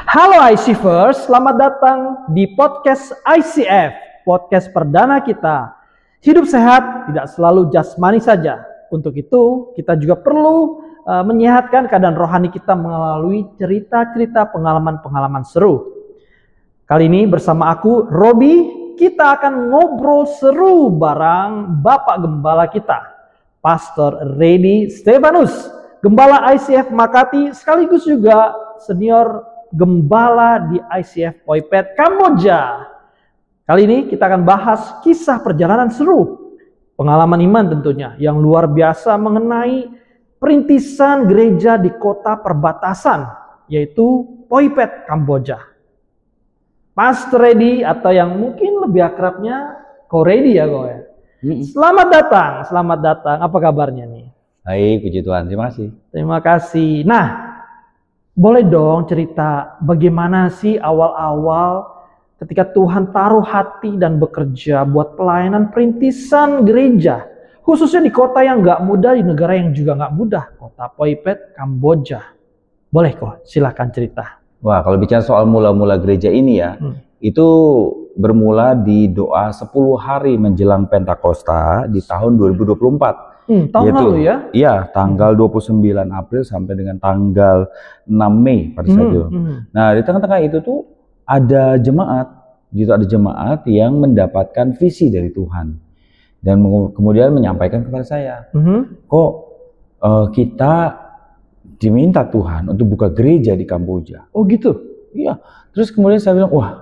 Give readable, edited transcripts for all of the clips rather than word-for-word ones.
Halo ICverse, selamat datang di podcast ICF, podcast perdana kita. Hidup sehat tidak selalu jasmani saja. Untuk itu, kita juga perlu menyehatkan keadaan rohani kita melalui cerita-cerita pengalaman-pengalaman seru. Kali ini bersama aku, Robi, kita akan ngobrol seru bareng Bapak Gembala kita, Pastor Redi Stefanus, Gembala ICF Makati, sekaligus juga senior Gembala di ICF Poipet Kamboja. Kali ini kita akan bahas kisah perjalanan seru, pengalaman iman tentunya, yang luar biasa mengenai perintisan gereja di kota perbatasan, yaitu Poipet Kamboja. Pastor Redi, atau yang mungkin lebih akrabnya Ko Redi ya Ko ya. Selamat datang. Apa kabarnya nih? Baik, puji Tuhan. Terima kasih. Terima kasih. Nah, boleh dong cerita bagaimana sih awal-awal ketika Tuhan taruh hati dan bekerja buat pelayanan perintisan gereja, khususnya di kota yang gak mudah, di negara yang juga gak mudah, kota Poipet Kamboja. Boleh kok, silahkan cerita. Wah, kalau bicara soal mula-mula gereja ini ya, itu bermula di doa 10 hari menjelang Pentakosta di tahun 2024. Tahun lalu ya? Iya, tanggal 29 April sampai dengan tanggal 6 Mei pada saat itu. Nah, di tengah-tengah itu tuh ada jemaat yang mendapatkan visi dari Tuhan dan kemudian menyampaikan kepada saya, kok kita diminta Tuhan untuk buka gereja di Kamboja. Oh gitu? Iya. Terus kemudian saya bilang, wah,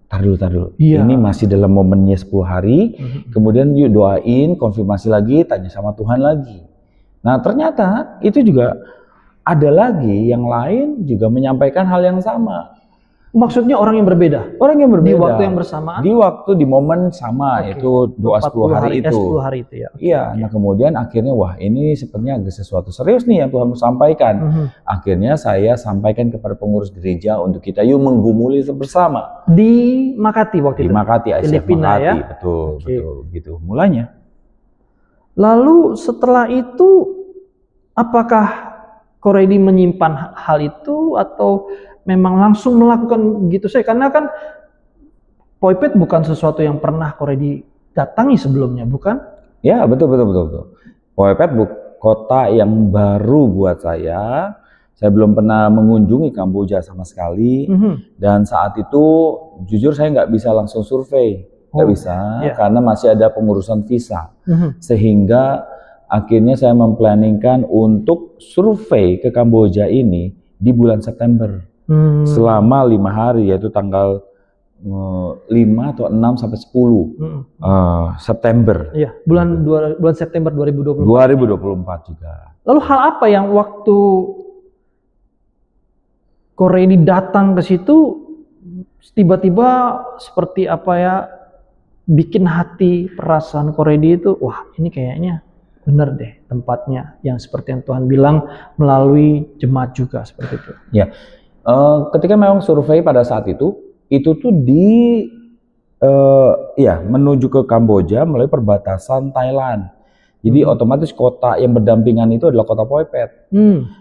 tar dulu. Iya. Ini masih dalam momennya 10 hari. Kemudian yuk doain, konfirmasi lagi, tanya sama Tuhan lagi. Nah, ternyata itu juga ada lagi yang lain juga menyampaikan hal yang sama. Maksudnya orang yang berbeda? Orang yang berbeda. Di waktu yang bersamaan? Di momen sama, yaitu doa 10 hari itu. 10 hari itu ya? Iya, nah kemudian akhirnya, wah ini sepertinya agak sesuatu serius nih yang Tuhan mau sampaikan. Akhirnya saya sampaikan kepada pengurus gereja untuk kita yuk menggumuli bersama. Di Makati waktu itu? Di Makati, ICF Filipina Makati, ya? betul, gitu mulanya. Lalu setelah itu, apakah Ko Redi menyimpan hal itu atau memang langsung melakukan gitu saja? Karena kan Poipet bukan sesuatu yang pernah Ko Redi datangi sebelumnya, bukan? Ya, betul. Poipet kota yang baru buat saya. Saya belum pernah mengunjungi Kamboja sama sekali. Dan saat itu jujur saya nggak bisa langsung survei. Nggak bisa, karena masih ada pengurusan visa. Sehingga akhirnya saya memplanningkan untuk survei ke Kamboja ini di bulan September. Selama 5 hari, yaitu tanggal 5 atau 6 sampai 10 September. Iya, bulan September 2024. 2024 juga. Lalu hal apa yang waktu Ko Redi datang ke situ tiba-tiba seperti apa ya, bikin hati perasaan Ko Redi itu, wah ini kayaknya benar deh tempatnya yang seperti yang Tuhan bilang melalui jemaat juga seperti itu. Ya. Ketika memang survei pada saat itu tuh menuju ke Kamboja melalui perbatasan Thailand. Jadi otomatis kota yang berdampingan itu adalah kota Poipet.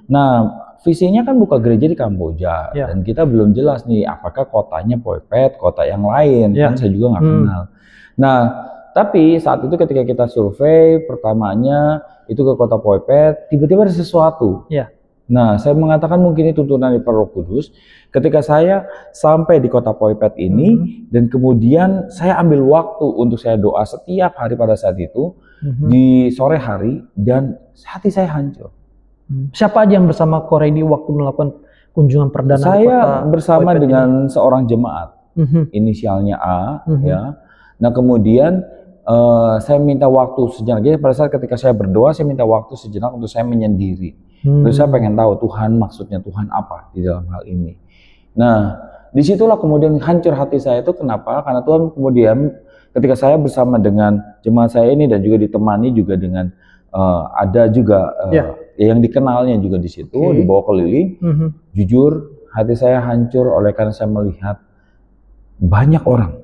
Nah, visinya kan buka gereja di Kamboja dan kita belum jelas nih apakah kotanya Poipet, kota yang lain, kan saya juga nggak kenal. Nah, tapi saat itu ketika kita survei pertamanya itu ke kota Poipet, tiba-tiba ada sesuatu. Nah, saya mengatakan mungkin itu tuntunan dari Roh Kudus. Ketika saya sampai di kota Poipet ini, dan kemudian saya ambil waktu untuk saya doa setiap hari pada saat itu, di sore hari, dan hati saya hancur. Siapa aja yang bersama Ko Redi waktu melakukan kunjungan perdana? Saya bersama dengan seorang jemaat, inisialnya A, ya. Nah, kemudian saya minta waktu sejenak. Jadi pada saat ketika saya berdoa, saya minta waktu sejenak untuk saya menyendiri. Terus saya pengen tahu maksudnya Tuhan apa di dalam hal ini. Nah, disitulah kemudian hancur hati saya itu. Kenapa? Karena Tuhan kemudian ketika saya bersama dengan jemaat saya ini dan juga ditemani juga dengan ada juga yang dikenalnya juga di situ, dibawa keliling. Jujur hati saya hancur oleh karena saya melihat banyak orang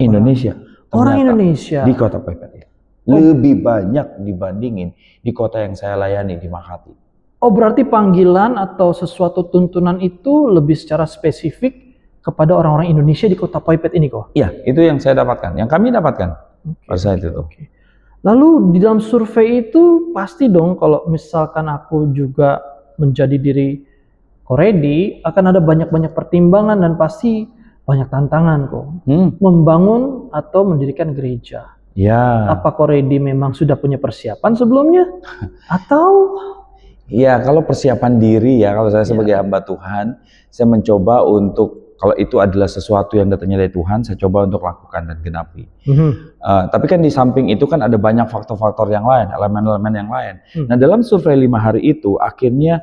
Indonesia. Orang Indonesia di kota Poipet. Lebih banyak dibandingin di kota yang saya layani di Makati. Oh, berarti panggilan atau sesuatu tuntunan itu lebih secara spesifik kepada orang-orang Indonesia di kota Poipet ini kok? Iya, itu yang saya dapatkan, yang kami dapatkan pada saat itu. Lalu di dalam survei itu pasti dong kalau misalkan aku juga menjadi diri Koredi, akan ada banyak-banyak pertimbangan dan pasti banyak tantangan kok. Membangun atau mendirikan gereja. Ya. Apa Koredi memang sudah punya persiapan sebelumnya? Atau? Ya, kalau persiapan diri ya, kalau saya sebagai hamba Tuhan, saya mencoba untuk, kalau itu adalah sesuatu yang datangnya dari Tuhan, saya coba untuk lakukan dan genapi. Tapi kan di samping itu kan ada banyak faktor-faktor yang lain, elemen-elemen yang lain. Nah, dalam survei 5 hari itu, akhirnya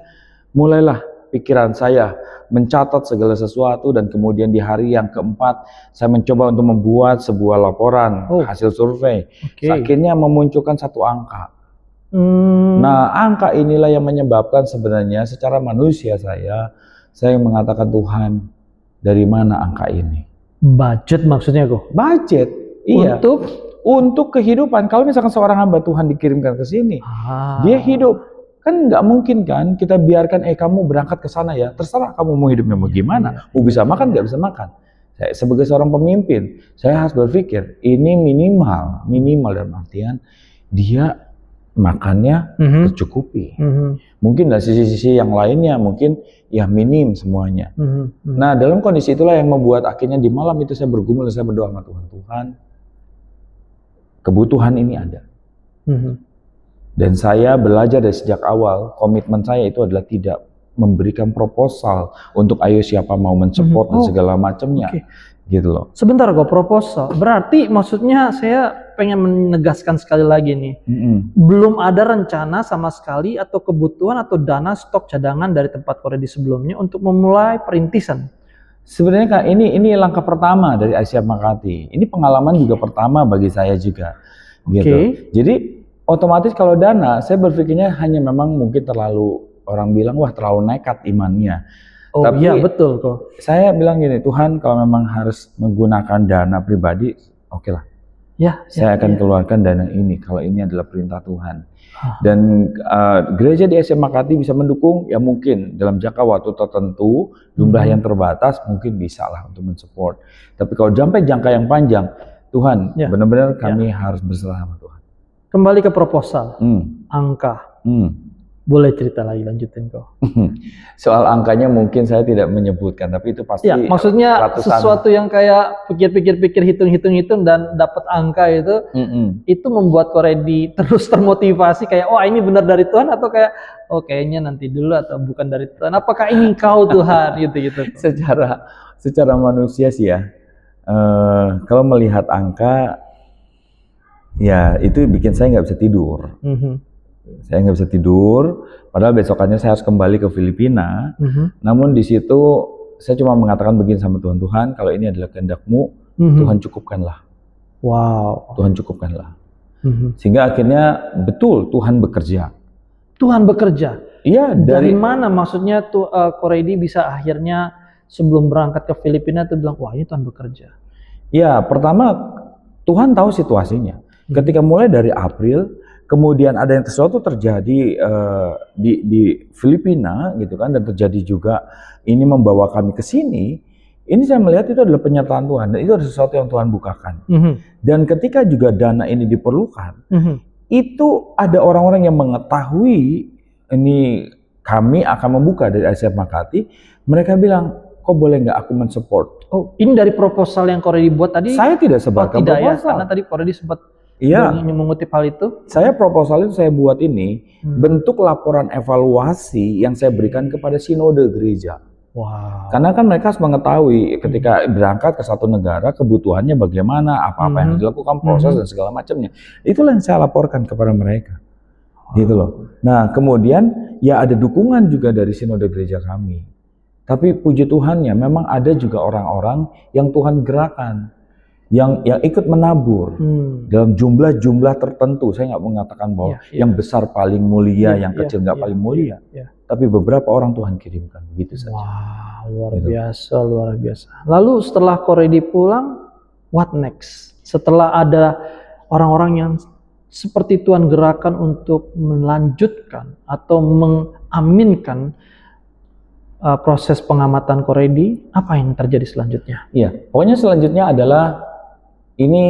mulailah pikiran saya mencatat segala sesuatu, dan kemudian di hari yang keempat, saya mencoba untuk membuat sebuah laporan hasil survei. Akhirnya memunculkan satu angka. Nah, angka inilah yang menyebabkan sebenarnya secara manusia saya mengatakan, Tuhan, dari mana angka ini? Budget maksudnya kok? Budget, iya. Untuk kehidupan. Kalau misalkan seorang hamba Tuhan dikirimkan ke sini, dia hidup, kan nggak mungkin kan kita biarkan, kamu berangkat ke sana ya, terserah kamu mau hidupnya mau gimana, mau bisa makan nggak bisa makan. Saya sebagai seorang pemimpin, saya harus berpikir ini minimal dalam artian dia makannya tercukupi. Mungkin dari sisi-sisi yang lainnya mungkin ya minim semuanya. Nah, dalam kondisi itulah yang membuat akhirnya di malam itu saya bergumul dan saya berdoa sama Tuhan. Tuhan, kebutuhan ini ada. Dan saya belajar dari sejak awal, komitmen saya itu adalah tidak memberikan proposal untuk ayo siapa mau mensupport dan segala macamnya. Gitu loh. Sebentar kok, proposal. Berarti maksudnya saya pengen menegaskan sekali lagi nih. Belum ada rencana sama sekali atau kebutuhan atau dana stok cadangan dari tempat Koredi sebelumnya untuk memulai perintisan. Sebenarnya Kak, ini langkah pertama dari ICF Makati. Ini pengalaman juga pertama bagi saya juga. Gitu. Jadi otomatis kalau dana, saya berpikirnya hanya memang mungkin terlalu, orang bilang wah terlalu nekat imannya. Tapi iya betul kok. Saya bilang gini, Tuhan kalau memang harus menggunakan dana pribadi, oke lah. Saya akan keluarkan dana ini kalau ini adalah perintah Tuhan. Dan gereja di ICF Makati bisa mendukung, ya mungkin dalam jangka waktu tertentu, jumlah yang terbatas mungkin bisa lah untuk mensupport. Tapi kalau sampai jangka yang panjang, Tuhan benar-benar kami harus berserah sama Tuhan. Kembali ke proposal, angka. Boleh cerita lagi, lanjutin kok. Soal angkanya mungkin saya tidak menyebutkan, tapi itu pasti ya, maksudnya ratusan. Sesuatu yang kayak pikir-pikir hitung-hitung dan dapat angka itu membuat Koredi terus termotivasi kayak, oh ini benar dari Tuhan, atau kayak, oh kayaknya nanti dulu, atau bukan dari Tuhan, apakah ini kau Tuhan gitu. Secara manusia sih ya, kalau melihat angka ya itu bikin saya nggak bisa tidur. Saya nggak bisa tidur, padahal besokannya saya harus kembali ke Filipina. Namun di situ saya cuma mengatakan begini sama Tuhan, Tuhan kalau ini adalah kehendak-Mu, Tuhan cukupkanlah. Wow. Tuhan cukupkanlah. Sehingga akhirnya betul Tuhan bekerja. Tuhan bekerja? Iya. Dari mana maksudnya Koredi bisa akhirnya sebelum berangkat ke Filipina tuh bilang, wah ini Tuhan bekerja? Ya, pertama Tuhan tahu situasinya. Ketika mulai dari April, kemudian ada yang sesuatu terjadi di Filipina gitu kan, dan terjadi juga ini membawa kami ke sini. Ini saya melihat itu adalah penyertaan Tuhan, dan itu adalah sesuatu yang Tuhan bukakan. Dan ketika juga dana ini diperlukan, itu ada orang-orang yang mengetahui ini kami akan membuka dari ICF Makati. Mereka bilang, kok boleh nggak aku mensupport? Oh, ini dari proposal yang Koredi buat tadi? Saya tidak sebarkan proposal. Ya, karena tadi Koredi sempat mengutip hal itu. Saya proposal itu saya buat ini bentuk laporan evaluasi yang saya berikan kepada sinode gereja. Wow. Karena kan mereka harus mengetahui ketika berangkat ke satu negara kebutuhannya bagaimana, apa-apa yang dilakukan, proses dan segala macamnya. Itulah yang saya laporkan kepada mereka. Gitu loh. Nah, kemudian ya ada dukungan juga dari sinode gereja kami. Tapi puji Tuhannya memang ada juga orang-orang yang Tuhan gerakan, yang ikut menabur dalam jumlah tertentu. Saya nggak mengatakan bahwa yang besar paling mulia, yang kecil nggak paling mulia. Tapi beberapa orang Tuhan kirimkan, begitu saja. Wah, luar biasa. Lalu setelah Koredi pulang, what next? Setelah ada orang-orang yang seperti Tuhan gerakan untuk melanjutkan atau mengaminkan proses pengamatan Ko Reddy, apa yang terjadi selanjutnya? Iya, pokoknya selanjutnya adalah ini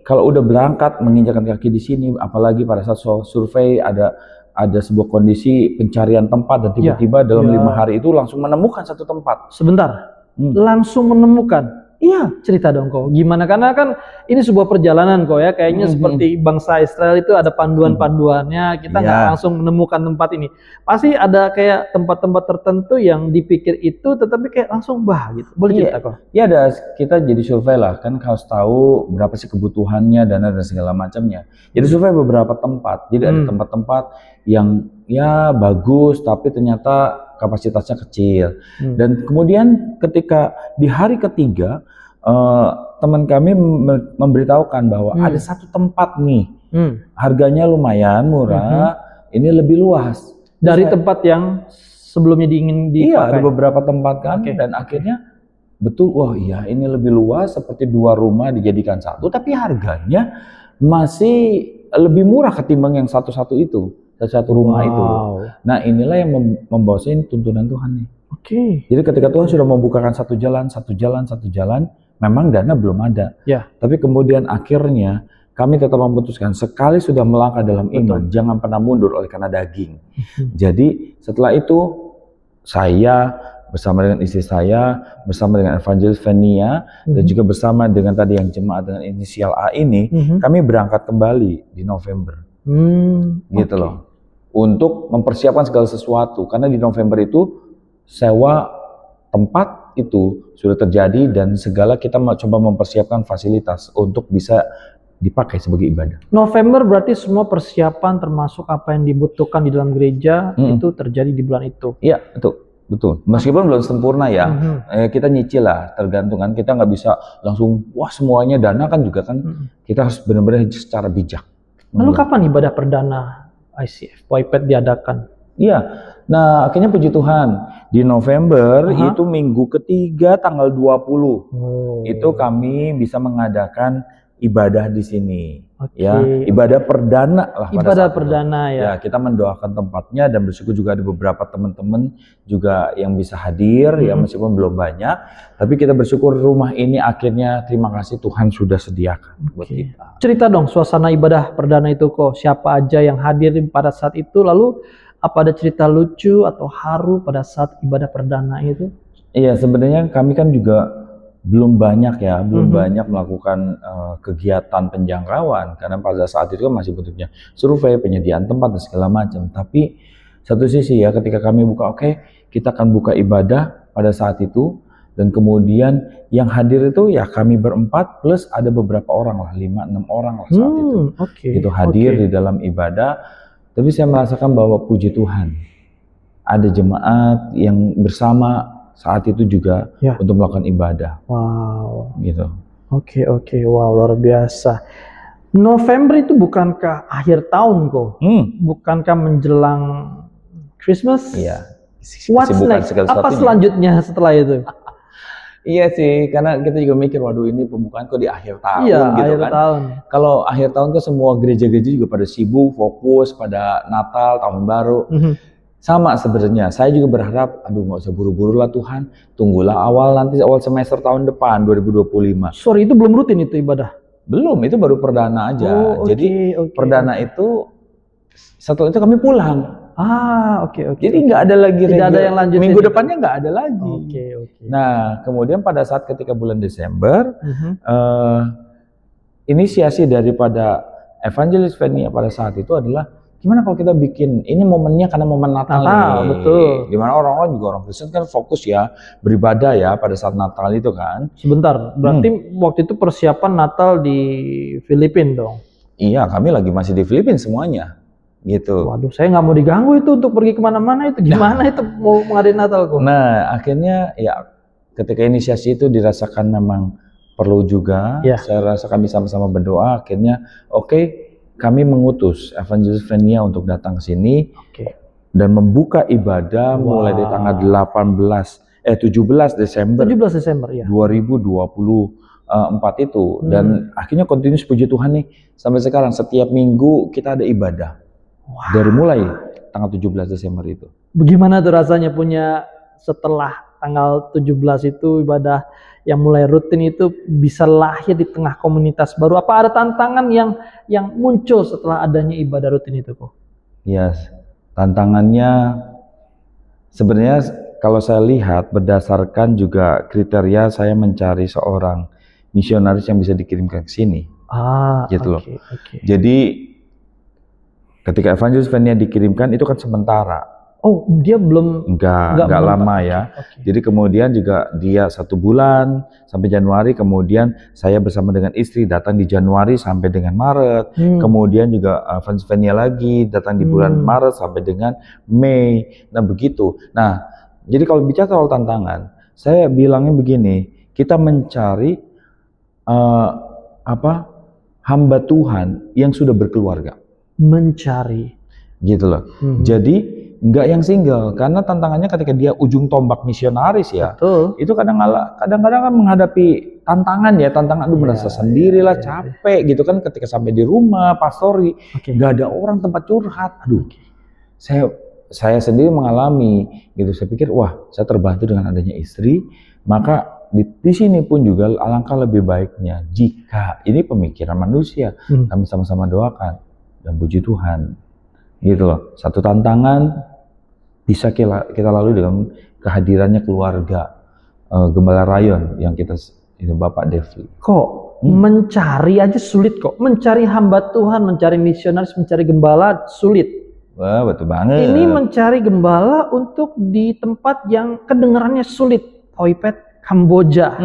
kalau udah berangkat menginjakan kaki di sini, apalagi pada saat survei ada sebuah kondisi pencarian tempat dan tiba-tiba dalam 5 hari itu langsung menemukan satu tempat. Sebentar, langsung menemukan. Iya, cerita dong Ko, gimana? Karena kan ini sebuah perjalanan Ko ya, kayaknya seperti bangsa Israel itu ada panduan-panduannya, kita nggak langsung menemukan tempat ini. Pasti ada kayak tempat-tempat tertentu yang dipikir itu, tetapi kayak langsung gitu. Boleh cerita Ko? Iya, ada, kita jadi survei lah, kan harus tahu berapa sih kebutuhannya, dana dan segala macamnya. Jadi survei beberapa tempat, jadi ada tempat-tempat yang ya bagus, tapi ternyata kapasitasnya kecil. Dan kemudian ketika di hari ketiga, teman kami memberitahukan bahwa ada satu tempat nih, harganya lumayan murah, ini lebih luas. Dari tempat yang sebelumnya dipakai? Iya, ada beberapa tempat kan, dan akhirnya betul, wah iya ini lebih luas, seperti 2 rumah dijadikan satu, tapi harganya masih lebih murah ketimbang yang satu-satu itu. Satu rumah itu. Nah inilah yang membawa saya tuntunan Tuhan nih. Jadi ketika Tuhan sudah membukakan satu jalan, memang dana belum ada. Tapi kemudian akhirnya kami tetap memutuskan sekali sudah melangkah dalam iman, jangan pernah mundur oleh karena daging. Jadi setelah itu saya bersama dengan istri saya, bersama dengan Evangelis Venia, dan juga bersama dengan tadi yang jemaat dengan inisial A ini, kami berangkat kembali di November. Gitu loh. Untuk mempersiapkan segala sesuatu, karena di November itu sewa tempat itu sudah terjadi dan segala kita coba mempersiapkan fasilitas untuk bisa dipakai sebagai ibadah. November berarti semua persiapan termasuk apa yang dibutuhkan di dalam gereja itu terjadi di bulan itu. Iya, betul. Meskipun belum sempurna ya, kita nyicil lah, tergantung kan, kita nggak bisa langsung wah semuanya dana kan juga kan, kita harus benar-benar secara bijak. Lalu kapan ibadah perdana ICF Poipet diadakan? Iya, nah akhirnya puji Tuhan di November itu minggu ketiga tanggal 20 itu kami bisa mengadakan ibadah di sini. Ya, ibadah perdana lah. Ibadah perdana ya. Kita mendoakan tempatnya dan bersyukur juga ada beberapa teman-teman juga yang bisa hadir ya meskipun belum banyak, tapi kita bersyukur rumah ini akhirnya terima kasih Tuhan sudah sediakan buat kita. Cerita dong suasana ibadah perdana itu kok, siapa aja yang hadir pada saat itu, lalu apa ada cerita lucu atau haru pada saat ibadah perdana itu? Iya, sebenarnya kami kan juga belum banyak melakukan kegiatan penjangkauan karena pada saat itu kan masih bentuknya survei, penyediaan tempat dan segala macam. Tapi satu sisi ya ketika kami buka kita akan buka ibadah pada saat itu dan kemudian yang hadir itu ya kami berempat plus ada beberapa orang lah 5-6 orang lah saat itu itu hadir di dalam ibadah. Tapi saya merasakan bahwa puji Tuhan ada jemaat yang bersama saat itu juga untuk melakukan ibadah. Wow. Gitu. Oke. Wow, luar biasa. November itu bukankah akhir tahun kok? Bukankah menjelang Christmas? Iya. What's next? Apa selanjutnya setelah itu? Iya sih, karena kita juga mikir, waduh ini pembukaan kok di akhir tahun gitu akhir kan. Tahun. Kalau akhir tahun kan semua gereja-gereja juga pada sibuk, fokus pada Natal, Tahun Baru. Sama sebenarnya, saya juga berharap, nggak usah buru-buru lah Tuhan, tunggulah awal semester tahun depan 2025. Sorry, itu belum rutin itu ibadah? Belum, itu baru perdana aja. Jadi perdana itu setelah itu kami pulang. Jadi nggak ada lagi. Tidak ada yang lanjut. Minggu depannya nggak ada lagi. Nah, kemudian pada saat ketika bulan Desember, inisiasi daripada Evangelis Venia pada saat itu adalah gimana kalau kita bikin ini momennya karena momen Natal nih. Betul. Dimana orang-orang juga orang Kristen kan fokus ya beribadah ya pada saat Natal itu kan. Sebentar, berarti waktu itu persiapan Natal di Filipina dong? Iya, kami lagi masih di Filipina semuanya. Gitu. Waduh, saya nggak mau diganggu itu untuk pergi kemana-mana itu. Gimana itu mau mengadain Natal kok? Nah, akhirnya ya ketika inisiasi itu dirasakan memang perlu juga. Saya rasa kami sama-sama berdoa. Akhirnya kami mengutus Evangelis Venia untuk datang ke sini dan membuka ibadah mulai dari tanggal 17 Desember ya. 2024 itu dan akhirnya kontinus puji Tuhan nih sampai sekarang setiap minggu kita ada ibadah dari mulai tanggal 17 Desember itu. Bagaimana tuh rasanya punya setelah tanggal 17 itu ibadah yang mulai rutin itu bisa lahir di tengah komunitas baru? Apa ada tantangan yang muncul setelah adanya ibadah rutin itu kok? Yes, tantangannya sebenarnya kalau saya lihat berdasarkan juga kriteria saya mencari seorang misionaris yang bisa dikirimkan ke sini. Gitu loh. Jadi ketika Evangelis Venia dikirimkan itu kan sementara. Oh, dia belum enggak lama ya. Jadi kemudian juga dia 1 bulan sampai Januari, kemudian saya bersama dengan istri datang di Januari sampai dengan Maret. Kemudian juga Evangelis Venia lagi datang di bulan Maret sampai dengan Mei. Nah, begitu. Nah, jadi kalau bicara soal tantangan, saya bilangnya begini, kita mencari hamba Tuhan yang sudah berkeluarga. Mencari. Gitu loh. Jadi nggak yang single, karena tantangannya ketika dia ujung tombak misionaris ya. Betul. Itu kadang-kadang kan menghadapi tantangan ya, aduh merasa sendirilah, capek gitu kan ketika sampai di rumah pastori, nggak ada orang tempat curhat. Aduh. Saya sendiri mengalami gitu. Saya pikir wah, saya terbantu dengan adanya istri, maka di sini pun juga alangkah lebih baiknya jika ini pemikiran manusia, kami sama-sama doakan dan puji Tuhan. Gitu loh. Satu tantangan bisa kita lalui dengan kehadirannya keluarga Gembala Rayon yang itu Bapak Devli. Kok mencari aja sulit kok. Mencari hamba Tuhan, mencari misionaris, mencari gembala sulit. Wah, betul banget. Ini mencari gembala untuk di tempat yang kedengarannya sulit. Poipet, Kamboja.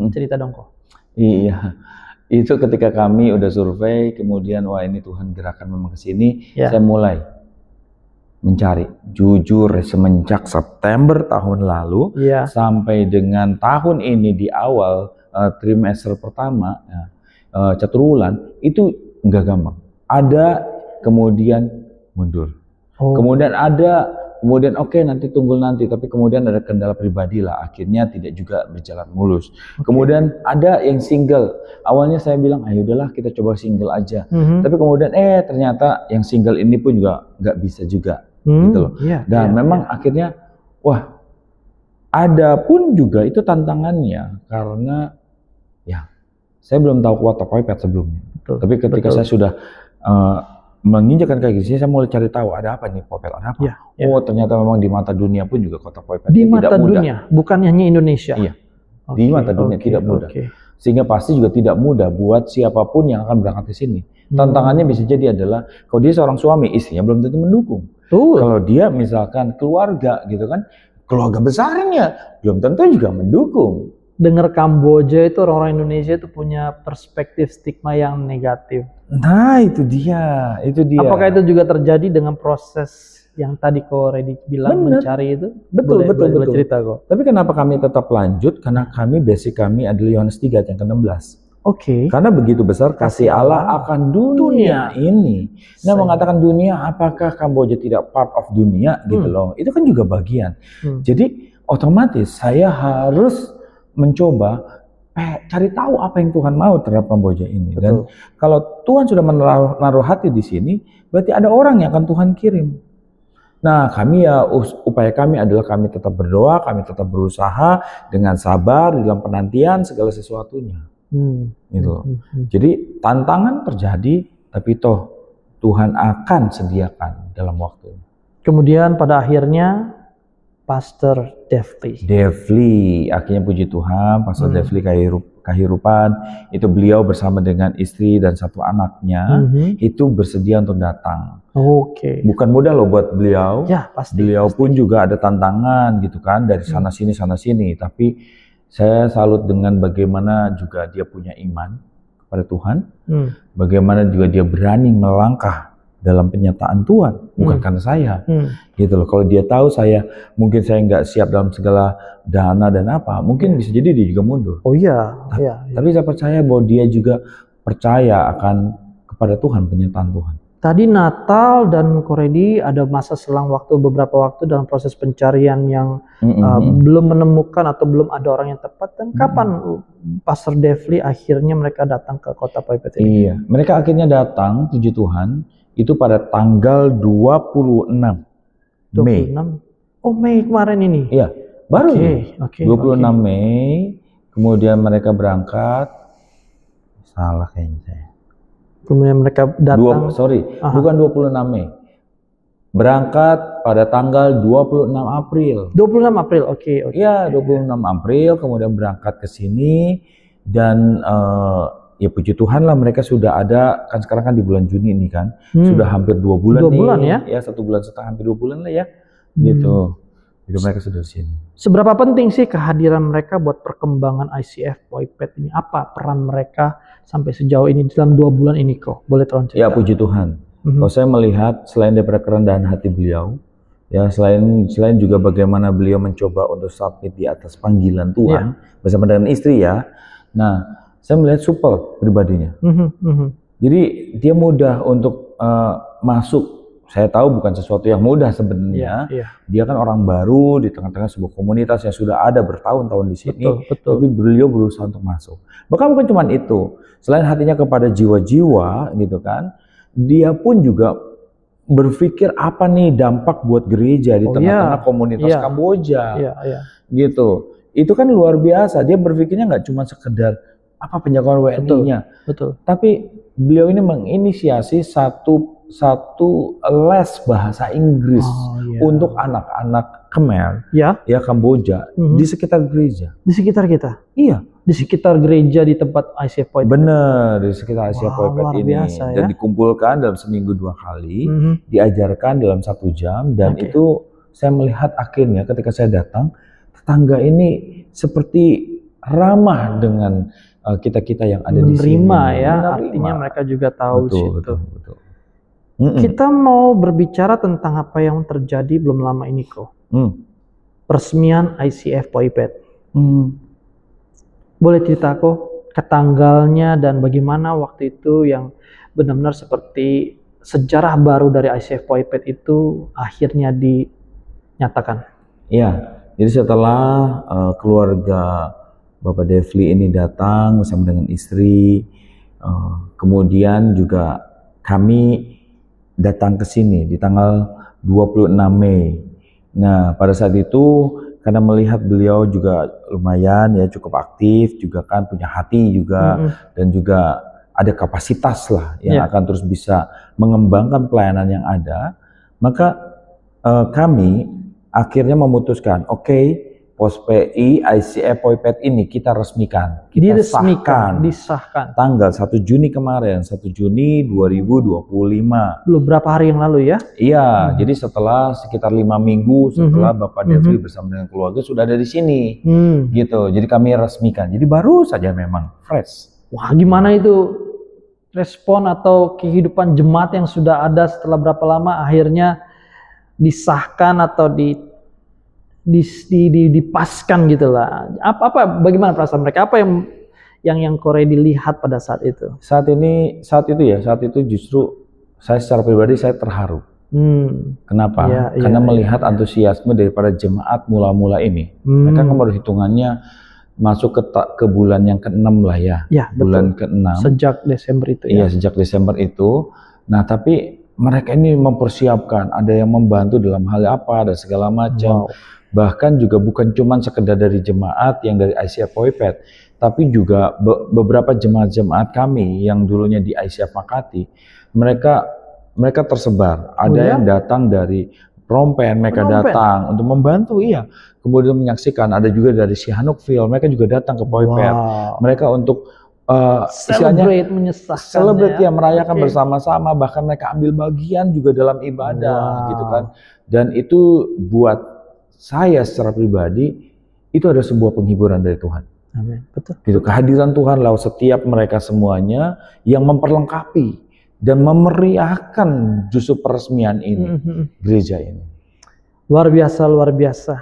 Cerita dong kok. Iya. Itu ketika kami udah survei, kemudian wah ini Tuhan gerakan memang ke sini, saya mulai mencari. Jujur semenjak September tahun lalu sampai dengan tahun ini di awal trimester pertama, caturwulan itu enggak gampang. Ada kemudian mundur. Kemudian ada oke, nanti tunggu nanti, tapi kemudian ada kendala pribadi lah, akhirnya tidak juga berjalan mulus. Kemudian ada yang single, awalnya saya bilang ayo udahlah kita coba single aja, tapi kemudian ternyata yang single ini pun juga nggak bisa juga, gitu loh. Dan memang akhirnya wah, ada pun juga itu tantangannya karena ya saya belum tahu kuota Poipet sebelumnya, tapi ketika saya sudah menginjakan kaki sini, saya mulai cari tahu ada apa nih Poipet, ada apa? Oh, ternyata memang di mata dunia pun juga kota Poipet di tidak mata mudah. Dunia, bukan hanya Indonesia. Iya, di mata dunia tidak mudah. Sehingga pasti juga tidak mudah buat siapapun yang akan berangkat ke sini. Tantangannya bisa jadi adalah kalau dia seorang suami, istrinya belum tentu mendukung. Kalau dia misalkan keluarga gitu kan, keluarga besarnya belum tentu juga mendukung. Dengar Kamboja itu orang-orang Indonesia itu punya perspektif stigma yang negatif. Nah, itu dia. Apakah itu juga terjadi dengan proses yang tadi kok Reddy bilang mencari itu? Betul. Cerita kok. Tapi kenapa kami tetap lanjut? Karena basic kami adalah Yohanes 3 ayat yang ke-16. Karena begitu besar kasih Allah akan dunia ini. Nah, mengatakan dunia, apakah Kamboja tidak part of dunia gitu loh. Itu kan juga bagian. Jadi otomatis saya harus mencoba cari tahu apa yang Tuhan mau terhadap Kamboja ini. Dan kalau Tuhan sudah menaruh hati di sini, berarti ada orang yang akan Tuhan kirim. Nah, kami ya upaya kami adalah kami tetap berdoa, kami tetap berusaha dengan sabar dalam penantian segala sesuatunya. Gitu. Jadi tantangan terjadi, tapi toh Tuhan akan sediakan dalam waktu. Kemudian pada akhirnya Pastor Devli, akhirnya puji Tuhan, Pastor Devli Kahirupan, itu beliau bersama dengan istri dan 1 anaknya, itu bersedia untuk datang. Bukan mudah loh buat beliau. Beliau pun juga ada tantangan gitu kan, dari sana sini, tapi saya salut dengan bagaimana juga dia punya iman kepada Tuhan, bagaimana juga dia berani melangkah dalam penyataan Tuhan, bukan karena saya, gitu loh. Kalau dia tahu mungkin saya nggak siap dalam segala dana dan apa, mungkin bisa jadi dia juga mundur. Tapi saya percaya bahwa dia juga percaya akan kepada Tuhan, penyataan Tuhan. Tadi Natal dan Koredi ada masa selang beberapa waktu dalam proses pencarian yang belum menemukan atau belum ada orang yang tepat. Dan kapan Pastor Devli akhirnya mereka datang ke kota Poipet ini? Iya, mereka akhirnya datang, puji Tuhan, itu pada tanggal 26 Mei. Oh, Mei kemarin ini. Iya, baru. 26 Mei. Kemudian mereka berangkat. Salah kayaknya saya. Kemudian mereka datang. Bukan 26 Mei. Berangkat pada tanggal 26 April. 26 April, oke. Iya, 26 April, kemudian berangkat ke sini dan ya puji Tuhan lah mereka sudah ada, kan sekarang kan di bulan Juni ini kan, sudah hampir 2 bulan 2 bulan ya? Ya 1 bulan setengah, hampir 2 bulan lah ya, gitu. Jadi mereka sudah di sini. Seberapa penting sih kehadiran mereka buat perkembangan ICF POIPET ini? Apa peran mereka sampai sejauh ini dalam 2 bulan ini kok? Boleh tolong cerita? Ya puji Tuhan. Kalau saya melihat selain daripada kerendahan hati beliau, ya selain juga bagaimana beliau mencoba untuk submit di atas panggilan Tuhan bersama dengan istri ya. Nah, saya melihat supel pribadinya. Jadi dia mudah untuk masuk. Saya tahu bukan sesuatu yang mudah sebenarnya. Dia kan orang baru di tengah-tengah sebuah komunitas yang sudah ada bertahun-tahun di sini. Betul. Tapi beliau berusaha untuk masuk. Bahkan bukan cuma itu. Selain hatinya kepada jiwa-jiwa gitu kan, dia pun juga berpikir apa nih dampak buat gereja di tengah-tengah komunitas Kamboja, gitu. Itu kan luar biasa. Dia berpikirnya nggak cuma sekedar apa penjagaan WNI-nya, tapi beliau ini menginisiasi satu les bahasa Inggris untuk anak-anak Khmer, ya Kamboja di sekitar gereja. Di sekitar kita? Iya. Di sekitar gereja di tempat ICF POIPET. Bener, di sekitar ICF POIPET ini. Biasa, dan dikumpulkan dalam seminggu 2 kali, diajarkan dalam 1 jam, dan itu saya melihat akhirnya ketika saya datang, tetangga ini seperti ramah dengan kita-kita yang ada di sini. Menerima. Artinya mereka juga tahu betul. Kita mau berbicara tentang apa yang terjadi belum lama ini kok. Peresmian ICF POIPET. Boleh cerita kok ke tanggalnya dan bagaimana waktu itu yang benar-benar seperti sejarah baru dari ICF POIPET itu akhirnya dinyatakan. Iya, jadi setelah keluarga Bapak Devli ini datang bersama dengan istri, kemudian juga kami datang ke sini di tanggal 26 Mei. Nah, pada saat itu karena melihat beliau juga lumayan ya cukup aktif, juga kan punya hati juga dan juga ada kapasitas lah yang akan terus bisa mengembangkan pelayanan yang ada, maka kami akhirnya memutuskan, oke, Pos PI ICF POIPET ini kita resmikan, kita disahkan tanggal 1 Juni kemarin, 1 Juni 2025. Belum berapa hari yang lalu ya? Iya, jadi setelah sekitar 5 minggu setelah Bapak Devli bersama dengan keluarga sudah ada di sini, gitu. Jadi kami resmikan. Jadi baru saja memang fresh. Wah, gimana itu respon atau kehidupan jemaat yang sudah ada setelah berapa lama akhirnya disahkan atau dipaskan gitulah. Bagaimana perasaan mereka? Apa yang Korea dilihat pada saat itu? Saat itu justru saya secara pribadi saya terharu. Kenapa? Karena melihat antusiasme daripada jemaat mula-mula ini. Mereka kan baru hitungannya masuk ke bulan yang ke-6 lah ya. Bulan ke-6. Sejak Desember itu ya. Iya, sejak Desember itu. Nah, tapi mereka ini mempersiapkan, ada yang membantu dalam hal apa, dan segala macam. Bahkan juga bukan cuma sekedar dari jemaat yang dari ICF POIPET, tapi juga beberapa jemaat-jemaat kami yang dulunya di ICF Makati, mereka tersebar. Ada yang datang dari Phnom Penh, mereka datang untuk membantu, kemudian menyaksikan. Ada juga dari Sihanoukville, mereka juga datang ke POIPET. Mereka untuk celebrate merayakan bersama-sama, bahkan mereka ambil bagian juga dalam ibadah, gitu kan. Dan itu buat saya secara pribadi itu ada sebuah penghiburan dari Tuhan. Amin. Betul. Gitu, kehadiran Tuhan lewat setiap mereka semuanya yang memperlengkapi dan memeriahkan justru peresmian ini, gereja ini. Luar biasa, luar biasa.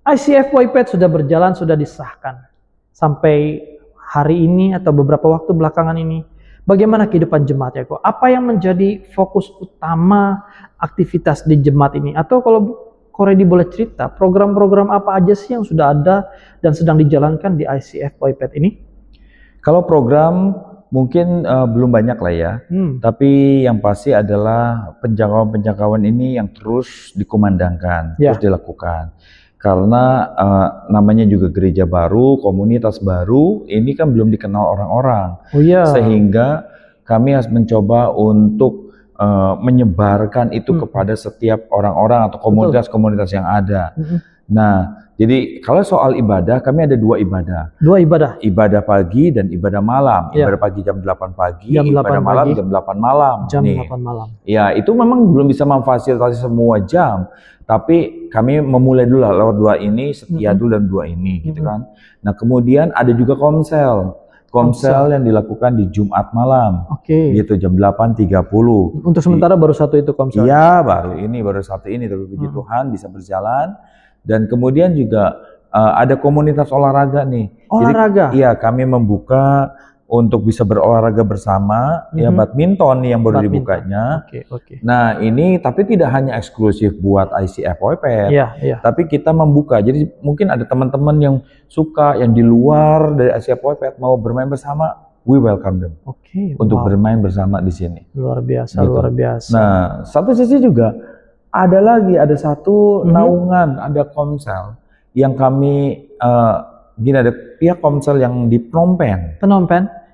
ICF POIPET sudah berjalan, sudah disahkan sampai hari ini atau beberapa waktu belakangan ini. Bagaimana kehidupan jemaatnya kok? Apa yang menjadi fokus utama aktivitas di jemaat ini? Atau kalau Koredi boleh cerita, program-program apa aja sih yang sudah ada dan sedang dijalankan di ICF POIPET ini? Kalau program Mungkin belum banyak lah ya, tapi yang pasti adalah penjangkauan ini yang terus dikumandangkan, terus dilakukan. Karena namanya juga gereja baru, komunitas baru, ini kan belum dikenal orang-orang. Sehingga kami harus mencoba untuk menyebarkan itu kepada setiap orang-orang atau komunitas-komunitas yang ada. Nah, jadi kalau soal ibadah, kami ada dua ibadah. Ibadah pagi dan ibadah malam. Ibadah pagi jam 8 pagi, ibadah malam jam 8 malam. Jam 8 malam. Ya, itu memang belum bisa memfasilitasi semua jam. Tapi kami memulai dulu lah lewat dua ini, setia dulu dan dua ini gitu kan. Nah, kemudian ada juga komsel yang dilakukan di Jumat malam. Gitu jam 8.30. Untuk sementara baru satu itu komsel. Iya, baru satu ini, tapi puji Tuhan bisa berjalan. Dan kemudian juga ada komunitas olahraga nih. Jadi, iya, kami membuka untuk bisa berolahraga bersama. Ya, badminton nih yang baru dibukanya. Nah, ini tapi tidak hanya eksklusif buat ICF Poipet. Tapi kita membuka. Jadi mungkin ada teman-teman yang suka, yang di luar dari ICF Poipet mau bermain bersama, we welcome them. Untuk bermain bersama di sini. Luar biasa, luar biasa. Nah, satu sisi juga ada satu naungan, ada komsel yang kami ada pihak komsel yang di Phnom Penh.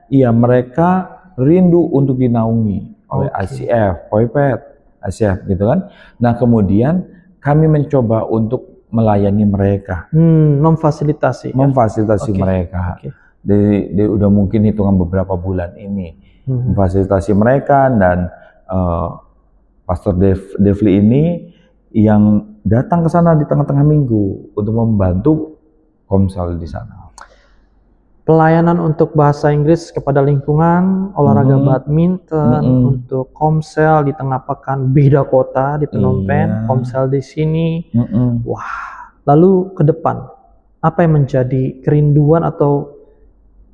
Iya, mereka rindu untuk dinaungi oleh ICF, Poipet, ICF gitu kan. Nah, kemudian kami mencoba untuk melayani mereka, memfasilitasi mereka. Dia udah mungkin hitungan beberapa bulan ini memfasilitasi mereka, dan Pastor Devli ini yang datang ke sana di tengah-tengah minggu untuk membantu komsel di sana. Pelayanan untuk bahasa Inggris kepada lingkungan, olahraga badminton, untuk komsel di tengah pekan beda kota di Phnom Penh, komsel di sini. Wah, lalu ke depan, apa yang menjadi kerinduan atau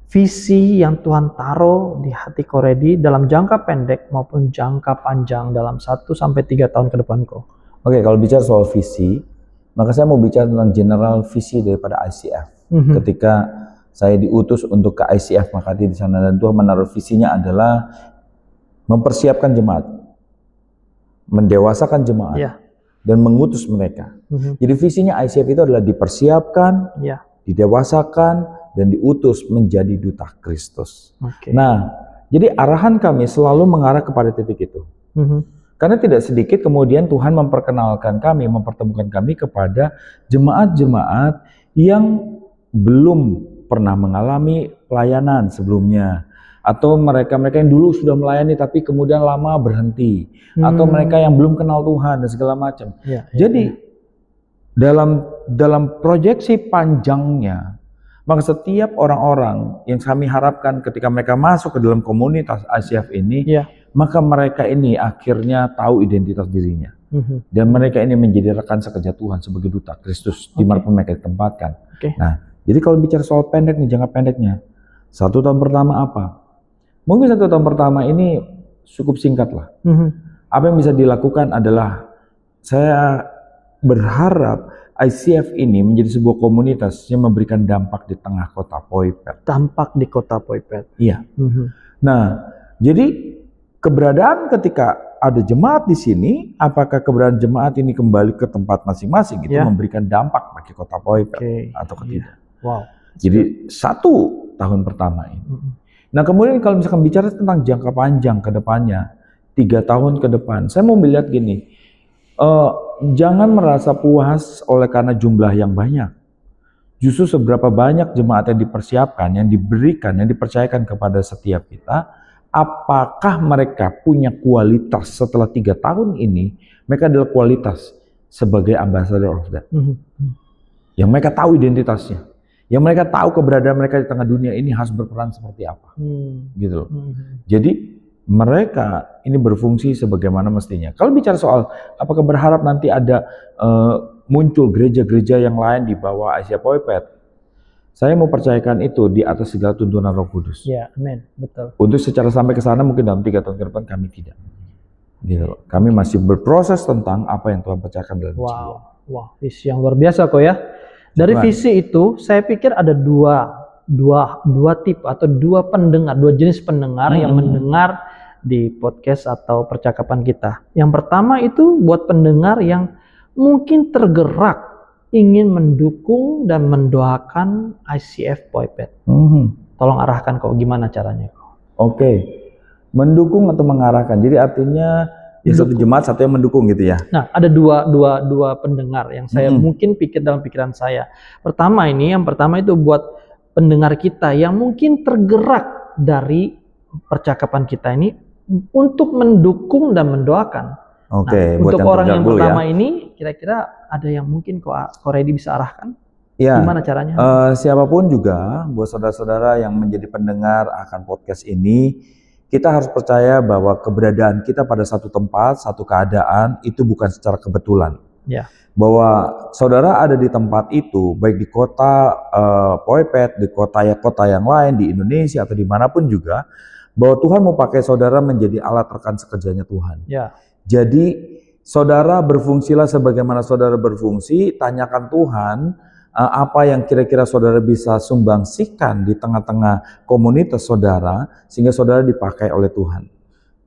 visi yang Tuhan taruh di hati Ko Reddy dalam jangka pendek maupun jangka panjang dalam 1-3 tahun ke depan Ko? Oke, kalau bicara soal visi, maka saya mau bicara tentang general visi daripada ICF. Ketika saya diutus untuk ke ICF Makati di sana, dan Tuhan menaruh visinya adalah mempersiapkan jemaat, mendewasakan jemaat, dan mengutus mereka. Jadi visinya ICF itu adalah dipersiapkan, didewasakan, dan diutus menjadi duta Kristus. Nah, jadi arahan kami selalu mengarah kepada titik itu. Karena tidak sedikit kemudian Tuhan memperkenalkan kami, mempertemukan kami kepada jemaat-jemaat yang belum pernah mengalami pelayanan sebelumnya, atau mereka-mereka yang dulu sudah melayani tapi kemudian lama berhenti, atau mereka yang belum kenal Tuhan dan segala macam. Jadi dalam proyeksi panjangnya, maka setiap orang-orang yang kami harapkan ketika mereka masuk ke dalam komunitas ICF ini, maka mereka ini akhirnya tahu identitas dirinya, dan mereka ini menjadi rekan sekerja Tuhan sebagai duta Kristus dimanapun mereka ditempatkan. Nah, jadi kalau bicara soal pendek nih, jangka pendeknya, 1 tahun pertama apa? Mungkin 1 tahun pertama ini cukup singkat lah. Apa yang bisa dilakukan adalah, saya berharap ICF ini menjadi sebuah komunitas yang memberikan dampak di tengah kota Poipet. Dampak di kota Poipet. Iya. Nah, jadi keberadaan ketika ada jemaat di sini, apakah keberadaan jemaat ini kembali ke tempat masing-masing itu memberikan dampak bagi kota Poipet atau tidak? Jadi 1 tahun pertama ini. Nah, kemudian kalau misalkan bicara tentang jangka panjang ke depannya, 3 tahun ke depan, saya mau melihat gini, jangan merasa puas oleh karena jumlah yang banyak. Justru seberapa banyak jemaat yang dipersiapkan, yang diberikan, yang dipercayakan kepada setiap kita, apakah mereka punya kualitas setelah 3 tahun ini, mereka adalah kualitas sebagai ambassador of that. Yang mereka tahu identitasnya, yang mereka tahu keberadaan mereka di tengah dunia ini harus berperan seperti apa. Gitu loh. Jadi mereka ini berfungsi sebagaimana mestinya. Kalau bicara soal apakah berharap nanti ada muncul gereja-gereja yang lain di bawah ICF Poipet, saya mau percayakan itu di atas segala tuntunan Roh Kudus. Ya, amin, betul. Untuk secara sampai ke sana mungkin dalam 3 tahun ke depan kami tidak. Gitu loh. Kami masih berproses tentang apa yang Tuhan percayakan dalam jiwa. Wah, visi yang luar biasa kok ya. Dari visi itu, saya pikir ada 2 dua tipe atau dua jenis pendengar yang mendengar di podcast atau percakapan kita. Yang pertama itu buat pendengar yang mungkin tergerak ingin mendukung dan mendoakan ICF Poipet. Tolong arahkan kok gimana caranya kok. Oke. Mendukung atau mengarahkan. Jadi artinya ya satu jemaat, satu yang mendukung gitu ya. Nah, ada dua pendengar yang saya mungkin pikir dalam pikiran saya. Yang pertama itu buat pendengar kita yang mungkin tergerak dari percakapan kita ini untuk mendukung dan mendoakan. Oke, untuk orang yang pertama ini, kira-kira ada yang mungkin kok Ready bisa arahkan? Ya, gimana caranya? Siapapun juga, buat saudara-saudara yang menjadi pendengar akan podcast ini, kita harus percaya bahwa keberadaan kita pada satu tempat, satu keadaan, itu bukan secara kebetulan. Ya. Bahwa saudara ada di tempat itu, baik di kota Poipet, di kota yang lain, di Indonesia atau dimanapun juga, bahwa Tuhan mau pakai saudara menjadi alat rekan sekerjanya Tuhan. Ya. Jadi saudara berfungsilah sebagaimana saudara berfungsi, tanyakan Tuhan apa yang kira-kira saudara bisa sumbangsikan di tengah-tengah komunitas saudara, sehingga saudara dipakai oleh Tuhan.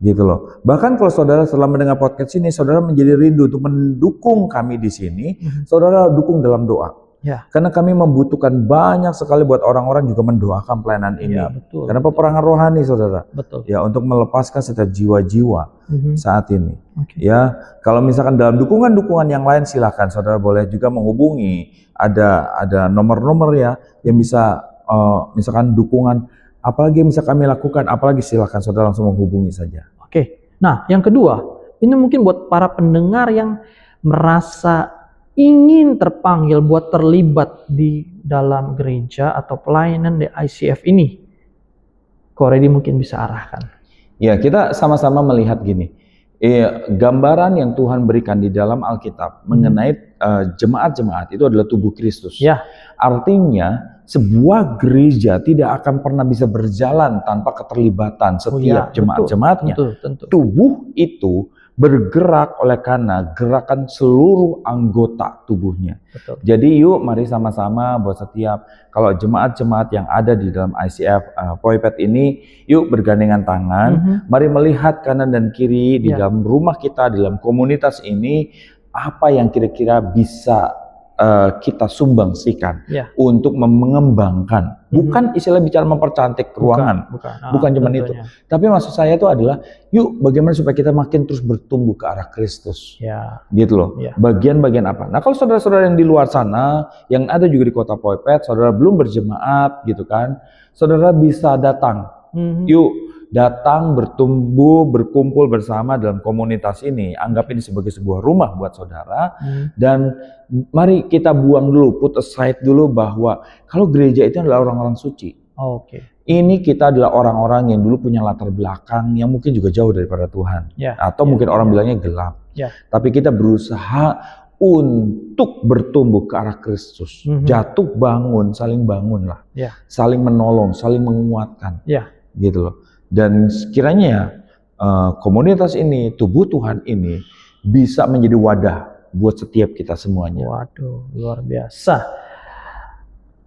Gitu loh. Bahkan kalau saudara setelah mendengar podcast ini, saudara menjadi rindu untuk mendukung kami di sini, saudara dukung dalam doa. Ya. Karena kami membutuhkan banyak sekali buat orang-orang juga mendoakan pelayanan ini. Ya, betul, karena peperangan rohani, saudara. Betul. Ya, untuk melepaskan setiap jiwa-jiwa saat ini. Okay. Ya, kalau misalkan dalam dukungan-dukungan yang lain, silakan saudara boleh juga menghubungi. Ada nomor-nomor ya yang bisa misalkan dukungan, apalagi yang bisa kami lakukan, apalagi silakan saudara langsung menghubungi saja. Oke. Nah, yang kedua, ini mungkin buat para pendengar yang merasa ingin terpanggil buat terlibat di dalam gereja atau pelayanan di ICF ini. Kok Ready mungkin bisa arahkan? Ya, kita sama-sama melihat gini. Gambaran yang Tuhan berikan di dalam Alkitab mengenai jemaat-jemaat itu adalah tubuh Kristus. Ya. Artinya sebuah gereja tidak akan pernah bisa berjalan tanpa keterlibatan setiap jemaat-jemaatnya. Tubuh itu bergerak oleh karena gerakan seluruh anggota tubuhnya. Betul. Jadi yuk mari sama-sama buat setiap kalau jemaat-jemaat yang ada di dalam ICF Poipet ini, yuk bergandengan tangan, mari melihat kanan dan kiri di dalam rumah kita, di dalam komunitas ini, apa yang kira-kira bisa kita sumbangsikan untuk mengembangkan. Bukan istilah bicara mempercantik ruangan, bukan cuma itu. Tapi maksud saya itu adalah, yuk bagaimana supaya kita makin terus bertumbuh ke arah Kristus. Gitu loh. Bagian-bagian apa? Nah, kalau saudara-saudara yang di luar sana, yang ada juga di kota Poipet, saudara belum berjemaat gitu kan, saudara bisa datang. Yuk datang, bertumbuh, berkumpul bersama dalam komunitas ini. Anggap ini sebagai sebuah rumah buat saudara. Dan mari kita buang dulu, put aside dulu bahwa kalau gereja itu adalah orang-orang suci. Ini kita adalah orang-orang yang dulu punya latar belakang yang mungkin juga jauh daripada Tuhan. Atau mungkin orang bilangnya gelap. Tapi kita berusaha untuk bertumbuh ke arah Kristus. Jatuh bangun, saling bangun lah. Saling menolong, saling menguatkan. Gitu loh. Dan sekiranya komunitas ini, tubuh Tuhan ini bisa menjadi wadah buat setiap kita semuanya. Waduh, luar biasa.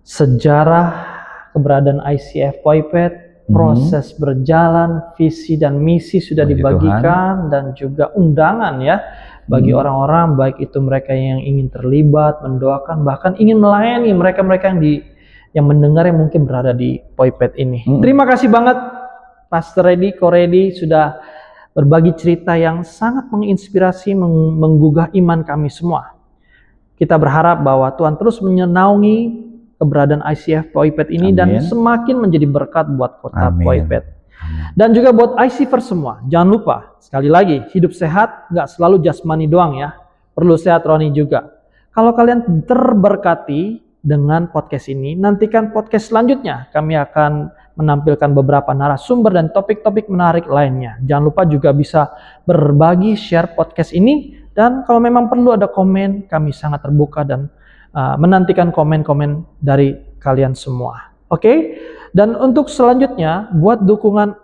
Sejarah keberadaan ICF Poipet, proses berjalan, visi dan misi sudah dibagikan, dan juga undangan ya bagi orang-orang, baik itu mereka yang ingin terlibat, mendoakan, bahkan ingin melayani mereka-mereka yang mendengar yang mungkin berada di Poipet ini. Terima kasih banget Pastor Ready, Ko Ready sudah berbagi cerita yang sangat menginspirasi, menggugah iman kami semua. Kita berharap bahwa Tuhan terus menyenaungi keberadaan ICF Poipet ini. Amin. Dan semakin menjadi berkat buat kota Poipet. Dan juga buat ICF semua. Jangan lupa, sekali lagi, hidup sehat nggak selalu jasmani doang ya. Perlu sehat rohani juga. Kalau kalian terberkati dengan podcast ini, nantikan podcast selanjutnya. Kami akan menampilkan beberapa narasumber dan topik-topik menarik lainnya. Jangan lupa juga bisa berbagi, share podcast ini. Dan kalau memang perlu ada komen, kami sangat terbuka dan menantikan komen-komen dari kalian semua. Oke? Dan untuk selanjutnya, buat dukungan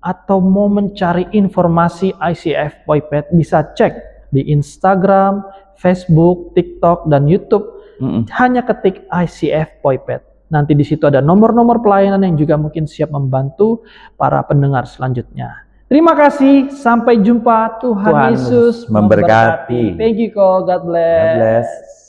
atau mau mencari informasi ICF Poipet, bisa cek di Instagram, Facebook, TikTok, dan YouTube. Hanya ketik ICF Poipet. Nanti di situ ada nomor-nomor pelayanan yang juga mungkin siap membantu para pendengar selanjutnya. Terima kasih, sampai jumpa. Tuhan Yesus memberkati. Thank you, God bless. God bless.